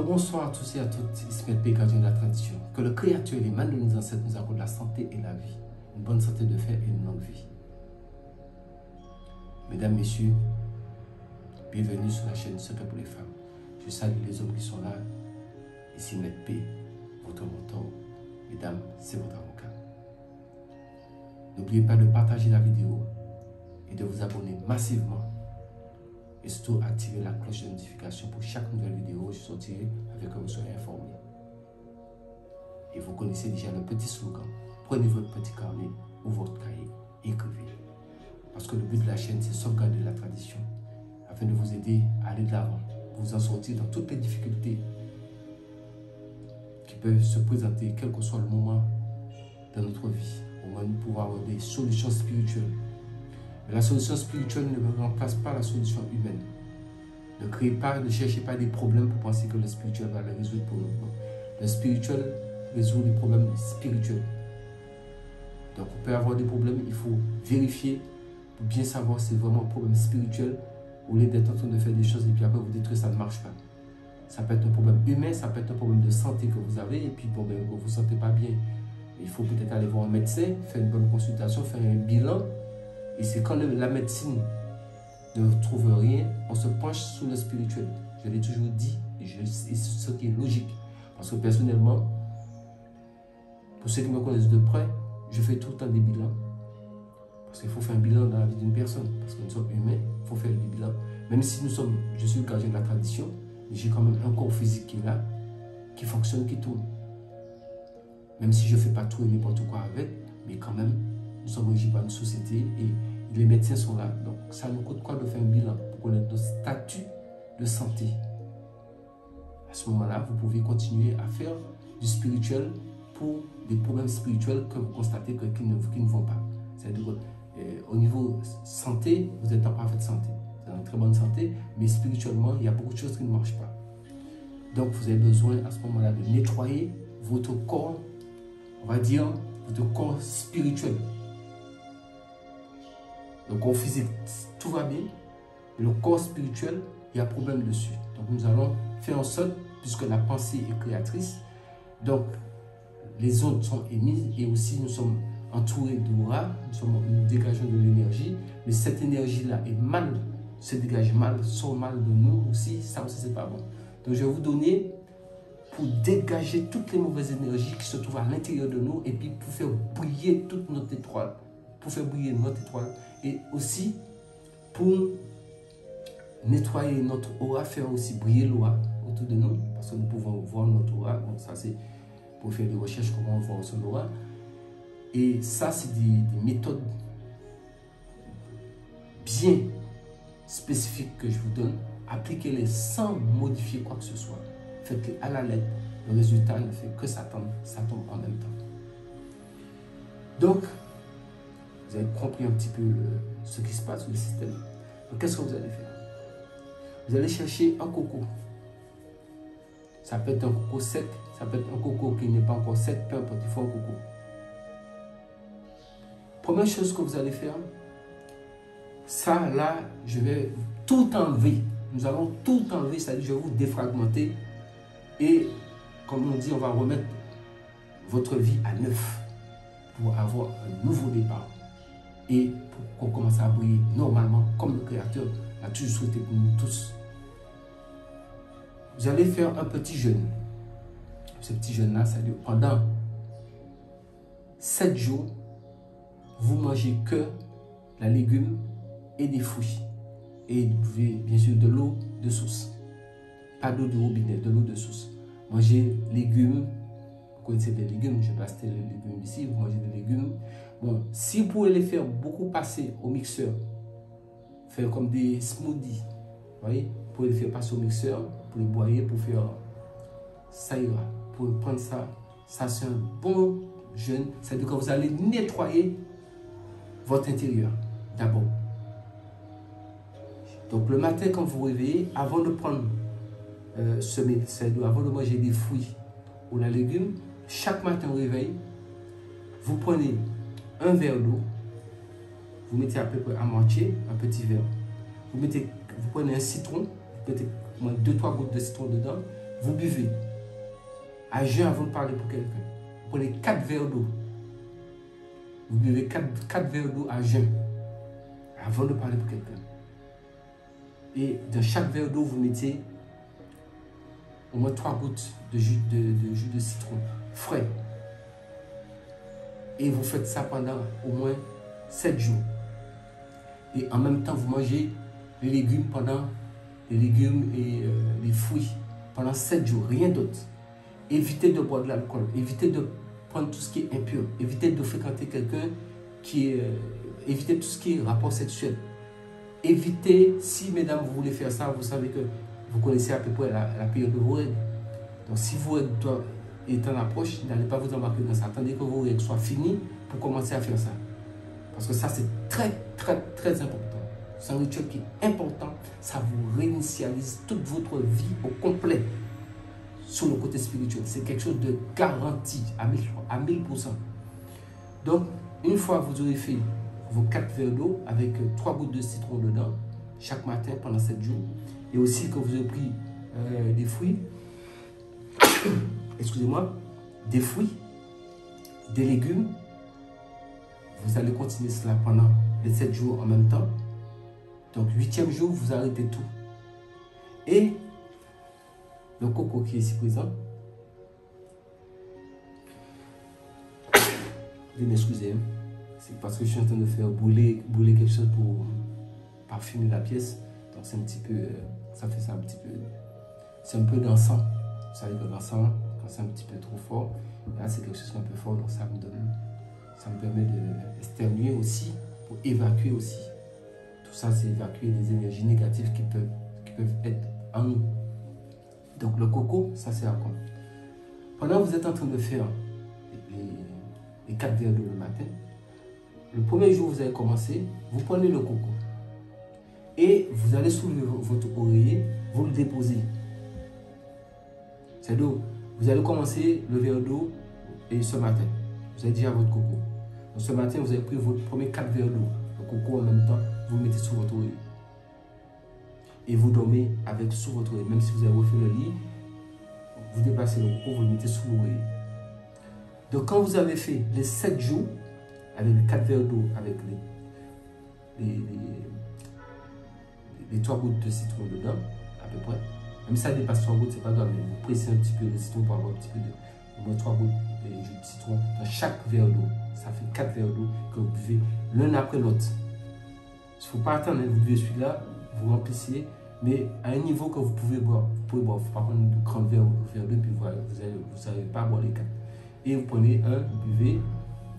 Bonsoir à tous et à toutes, ici Maître P, gardien de la tradition. Que le Créateur et les mains de nos ancêtres nous accordent la santé et la vie. Une bonne santé de fer et une longue vie. Mesdames, Messieurs, bienvenue sur la chaîne Secret pour les femmes. Je salue les hommes qui sont là. Ici Maître P, votre mentor. Mesdames, c'est votre avocat. N'oubliez pas de partager la vidéo et de vous abonner massivement. Et surtout activer la cloche de notification pour chaque nouvelle vidéo que je sortirai afin que vous soyez informés. Et vous connaissez déjà le petit slogan. Prenez votre petit carnet ou votre cahier et écrivez. Parce que le but de la chaîne, c'est sauvegarder la tradition afin de vous aider à aller de l'avant, vous en sortir dans toutes les difficultés qui peuvent se présenter, quel que soit le moment de notre vie. Au moins, nous pouvons avoir des solutions spirituelles. Mais la solution spirituelle ne remplace pas la solution humaine. Ne créez pas, ne cherchez pas des problèmes pour penser que le spirituel va les résoudre pour nous. Le spirituel résout les problèmes spirituels. Donc, on peut avoir des problèmes, il faut vérifier pour bien savoir si c'est vraiment un problème spirituel au lieu d'être en train de faire des choses et puis après vous dites que ça ne marche pas. Ça peut être un problème humain, ça peut être un problème de santé que vous avez et puis bon, ben, vous ne vous sentez pas bien. Il faut peut-être aller voir un médecin, faire une bonne consultation, faire un bilan. Et c'est quand la médecine ne trouve rien, on se penche sur le spirituel. Je l'ai toujours dit, et c'est ce qui est logique. Parce que personnellement, pour ceux qui me connaissent de près, je fais tout le temps des bilans. Parce qu'il faut faire un bilan dans la vie d'une personne. Parce que nous sommes humains, il faut faire des bilans. Même si je suis le gardien de la tradition, j'ai quand même un corps physique qui est là, qui fonctionne, qui tourne. Même si je ne fais pas tout et n'importe quoi avec, mais quand même, nous sommes régis par une société et les médecins sont là. Donc, ça nous coûte quoi de faire un bilan pour connaître notre statut de santé? À ce moment-là, vous pouvez continuer à faire du spirituel pour des problèmes spirituels que vous constatez qui ne vont pas. C'est-à-dire au niveau santé, vous êtes en parfaite santé. Vous êtes en très bonne santé, mais spirituellement, il y a beaucoup de choses qui ne marchent pas. Donc, vous avez besoin à ce moment-là de nettoyer votre corps, on va dire, votre corps spirituel. Le corps physique, tout va bien. Mais le corps spirituel, il y a problème dessus. Donc nous allons faire en sorte, puisque la pensée est créatrice, donc les ondes sont émises et aussi nous sommes entourés d'aura, nous dégageons de l'énergie, mais cette énergie-là est mal, se dégage mal, sort mal de nous aussi, ça aussi c'est pas bon. Donc je vais vous donner pour dégager toutes les mauvaises énergies qui se trouvent à l'intérieur de nous et puis pour faire briller toute notre étoile. Pour faire briller notre étoile et aussi pour nettoyer notre aura, faire aussi briller l'aura autour de nous parce que nous pouvons voir notre aura. Donc ça c'est pour faire des recherches comment on voit son aura. Et ça c'est des méthodes bien spécifiques que je vous donne. Appliquez-les sans modifier quoi que ce soit. Faites-les à la lettre. Le résultat ne fait que ça tombe en même temps. Donc, vous avez compris un petit peu ce qui se passe sur le système. Donc, qu'est-ce que vous allez faire? Vous allez chercher un coco. Ça peut être un coco sec, ça peut être un coco qui n'est pas encore sec, peu importe, il faut un coco. Première chose que vous allez faire, ça là, je vais tout enlever. Nous allons tout enlever, c'est-à-dire je vais vous défragmenter. Et comme on dit, on va remettre votre vie à neuf pour avoir un nouveau départ. Et pour qu'on commence à briller normalement comme le Créateur l'a toujours souhaité pour nous tous. Vous allez faire un petit jeûne. Ce petit jeûne-là, ça dure pendant 7 jours. Vous mangez que la légume et des fruits. Et vous pouvez bien sûr de l'eau de source. Pas d'eau de robinet, de l'eau de source. Mangez légumes. Vous connaissez des légumes, je passe les légumes ici, vous mangez des légumes. Bon, si vous pouvez les faire beaucoup passer au mixeur, faire comme des smoothies, vous voyez, vous pouvez les faire passer au mixeur, pour les boire, pour faire, ça ira. Pour prendre ça, ça c'est un bon jeûne, c'est-à-dire que vous allez nettoyer votre intérieur d'abord. Donc le matin quand vous vous réveillez, avant de prendre avant de manger des fruits ou la légume, chaque matin au réveil, vous prenez un verre d'eau, vous mettez à peu près à moitié, un petit verre. Vous prenez un citron, vous mettez 2-3 gouttes de citron dedans, vous buvez à jeun avant de parler pour quelqu'un. Vous prenez 4 verres d'eau. Vous buvez 4 verres d'eau à jeun avant de parler pour quelqu'un. Et dans chaque verre d'eau, vous mettez au moins 3 gouttes de jus de citron frais. Et vous faites ça pendant au moins 7 jours. Et en même temps, vous mangez les légumes et les fruits pendant 7 jours, rien d'autre. Évitez de boire de l'alcool, évitez de prendre tout ce qui est impur, évitez de fréquenter quelqu'un évitez tout ce qui est rapport sexuel. Évitez, si mesdames vous voulez faire ça, vous savez que vous connaissez à peu près la période de vos règles. Donc si vous êtes en approche, n'allez pas vous embarquer dans ça. Attendez que vos règles soient finies pour commencer à faire ça. Parce que ça c'est très important. C'est un rituel qui est important. Ça vous réinitialise toute votre vie au complet sur le côté spirituel. C'est quelque chose de garanti à 1000%. Donc, une fois que vous aurez fait vos 4 verres d'eau avec 3 gouttes de citron dedans, chaque matin pendant 7 jours, et aussi que vous avez pris des fruits, excusez-moi, des fruits, des légumes, vous allez continuer cela pendant les 7 jours en même temps. Donc, 8e jour, vous arrêtez tout. Et le coco qui est ici présent, veuillez m'excuser, c'est parce que je suis en train de faire brûler quelque chose pour parfumer la pièce. Donc c'est un petit peu, ça fait ça un petit peu, c'est un peu d'encens. Vous savez que l'encens, quand c'est un petit peu trop fort, là c'est quelque chose qui est un peu fort, donc ça me permet d'externuer aussi, pour évacuer aussi. Tout ça c'est évacuer les énergies négatives qui peuvent être en nous. Donc le coco, ça sert à quoi? Pendant que vous êtes en train de faire les 4 verres d'eau le matin, le premier jour vous allez commencer, vous prenez le coco et vous allez soulever votre oreiller, vous le déposez. C'est d'eau. Vous allez commencer le verre d'eau et ce matin, vous avez déjà votre coco. Donc ce matin, vous avez pris votre premier 4 verres d'eau, le coco en même temps, vous le mettez sur votre oreiller. Et vous dormez avec sous votre oreille. Même si vous avez refait le lit, vous déplacez le coco, vous le mettez sous l'oreille. Donc quand vous avez fait les 7 jours, avec les 4 verres d'eau, avec les 3 gouttes de citron dedans, à peu près. Même si ça dépasse 3 gouttes, c'est pas grave, mais vous pressez un petit peu le citron pour avoir un petit peu au moins 3 gouttes de jus de citron dans chaque verre d'eau. Ça fait 4 verres d'eau que vous buvez l'un après l'autre. Il ne faut pas attendre, vous buvez celui-là, vous remplissez, mais à un niveau que vous pouvez boire. Vous pouvez boire, il ne faut pas prendre de grands verres d'eau, puis voilà, vous n'allez pas boire les 4. Et vous prenez un, vous buvez,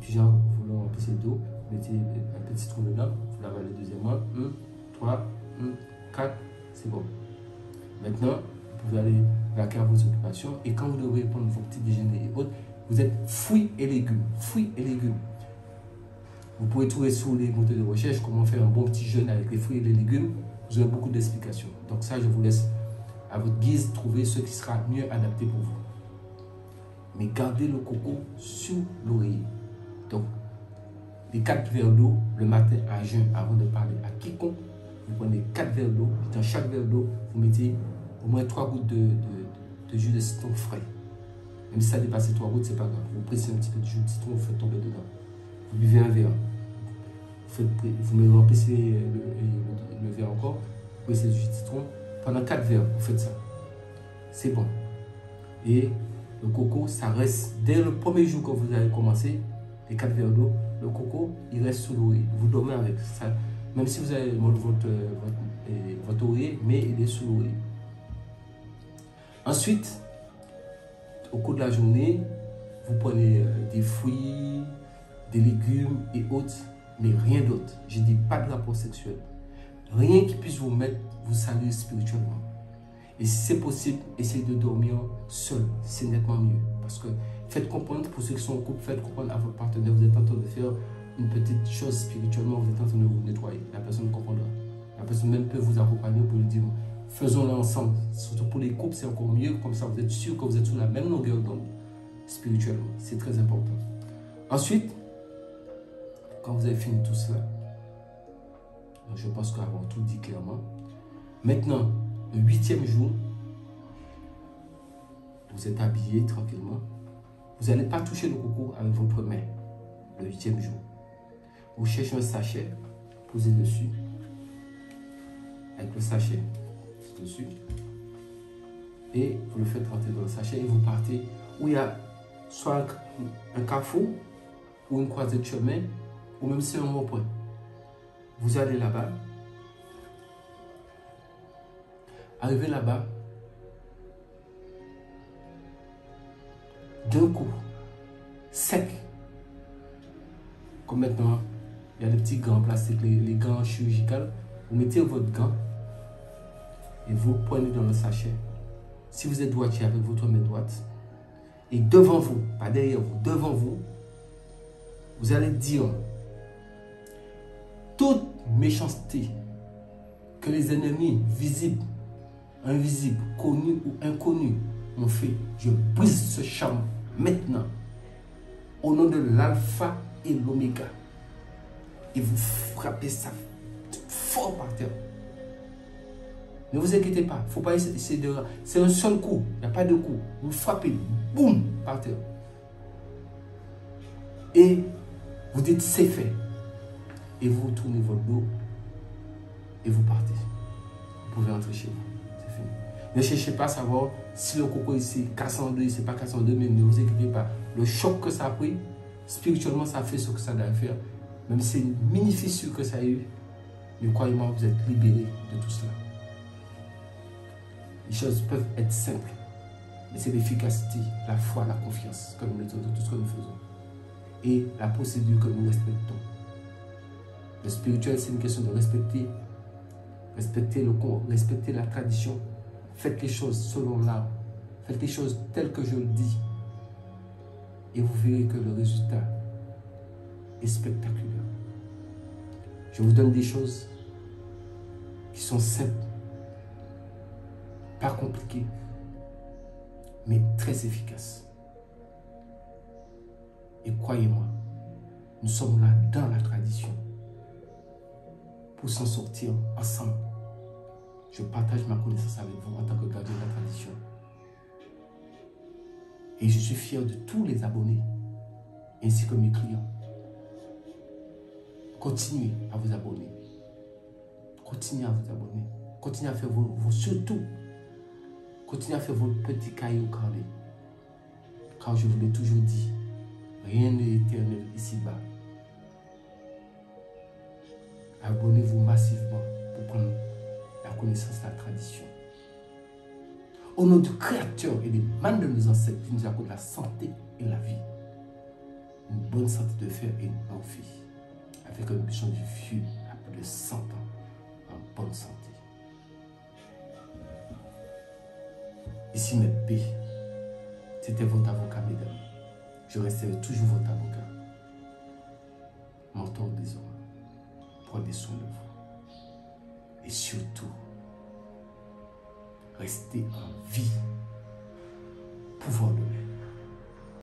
puis genre, vous le remplissez d'eau, vous mettez un peu de citron dedans, vous l'avalez deuxièmement, 1, 3, 4, c'est bon. Maintenant, vous pouvez aller vaquer à vos occupations, et quand vous devrez prendre vos petits déjeuners et autres, vous êtes fruits et légumes. Fruits et légumes. Vous pouvez trouver sur les moteurs de recherche comment faire un bon petit jeûne avec les fruits et les légumes. Vous aurez beaucoup d'explications. Donc ça, je vous laisse à votre guise trouver ce qui sera mieux adapté pour vous. Mais gardez le coco sur l'oreiller. Donc, les 4 verres d'eau le matin à jeun avant de parler à quiconque. Vous prenez 4 verres d'eau. Dans chaque verre d'eau, vous mettez au moins 3 gouttes de jus de citron frais. Même si ça dépasse 3 gouttes, c'est pas grave. Vous pressez un petit peu de jus de citron, vous faites tomber dedans. Vous buvez un verre. Vous me remplissez le verre encore. Vous pressez le jus de citron. Pendant 4 verres, vous faites ça. C'est bon. Et le coco, ça reste, dès le premier jour que vous allez commencer, les 4 verres d'eau, le coco, il reste sous l'oreiller. Vous dormez avec ça. Même si vous avez votre oreiller, mais il est sous l'oreiller. Ensuite, au cours de la journée, vous prenez des fruits, des légumes et autres, mais rien d'autre. Je ne dis pas de rapport sexuel. Rien qui puisse vous saluer spirituellement. Et si c'est possible, essayez de dormir seul. C'est nettement mieux. Parce que faites comprendre, pour ceux qui sont en couple, faites comprendre à votre partenaire, vous êtes en train de faire une petite chose spirituellement, vous êtes en train de vous nettoyer. La personne comprendra. La personne même peut vous accompagner pour lui dire, faisons-le ensemble. Surtout pour les couples, c'est encore mieux. Comme ça, vous êtes sûr que vous êtes sur la même longueur d'onde spirituellement. C'est très important. Ensuite, quand vous avez fini tout cela, je pense qu'avoir tout dit clairement. Maintenant, le 8e jour, Vous êtes habillé tranquillement. Vous n'allez pas toucher le coco avec votre main le 8e jour. Vous cherchez un sachet, posez dessus. Avec le sachet dessus. Et vous le faites rentrer dans le sachet et vous partez où il y a soit un carrefour ou une croisée de chemin ou même si c'est un rond-point. Vous allez là-bas. Arrivez là-bas. D'un coup, sec. Comme maintenant, il y a des petits gants plastiques, les gants chirurgicaux. Vous mettez votre gant et vous prenez dans le sachet. Si vous êtes droitier, avec votre main droite, et devant vous, pas derrière vous, devant vous, vous allez dire toute méchanceté que les ennemis visibles, invisibles, connus ou inconnus ont fait. Je brise ce charme maintenant au nom de l'alpha et l'oméga. Et vous frappez ça fort par terre. Ne vous inquiétez pas, il ne faut pas essayer de... C'est un seul coup, il n'y a pas de coup. Vous frappez, boum, par terre. Et vous dites c'est fait. Et vous tournez votre dos et vous partez. Vous pouvez rentrer chez vous. C'est fini. Ne cherchez pas à savoir si le coco ici casse en deux, c'est pas casse en deux, mais ne vous inquiétez pas. Le choc que ça a pris, spirituellement, ça fait ce que ça doit faire. Même si c'est une mini fissure que ça a eu, mais croyez-moi, vous êtes libérés de tout cela. Les choses peuvent être simples, mais c'est l'efficacité, la foi, la confiance que nous mettons dans tout ce que nous faisons. Et la procédure que nous respectons. Le spirituel, c'est une question de respecter le corps, respecter la tradition. Faites les choses selon l'art. Faites les choses telles que je le dis. Et vous verrez que le résultat est spectaculaire. Je vous donne des choses qui sont simples, pas compliquées, mais très efficaces. Et croyez-moi, nous sommes là dans la tradition pour s'en sortir ensemble. Je partage ma connaissance avec vous en tant que gardien de la tradition. Et je suis fier de tous les abonnés, ainsi que mes clients. Continuez à vous abonner. Continuez à vous abonner. Continuez à faire surtout, continuez à faire vos petits cahiers au carnet. Car je vous l'ai toujours dit, rien n'est éternel ici-bas. Abonnez-vous massivement pour prendre la connaissance de la tradition. Au nom du Créateur et des mains de nos ancêtres qui nous accordent la santé et la vie. Une bonne santé de fer et une longue vie. Avec un buisson du vieux à plus de 100 ans en bonne santé. Ici, mes P. C'était votre avocat, mesdames. Je resterai toujours votre avocat. Mentor des hommes. Prenez soin de vous. Et surtout, restez en vie. Pouvoir de l'air.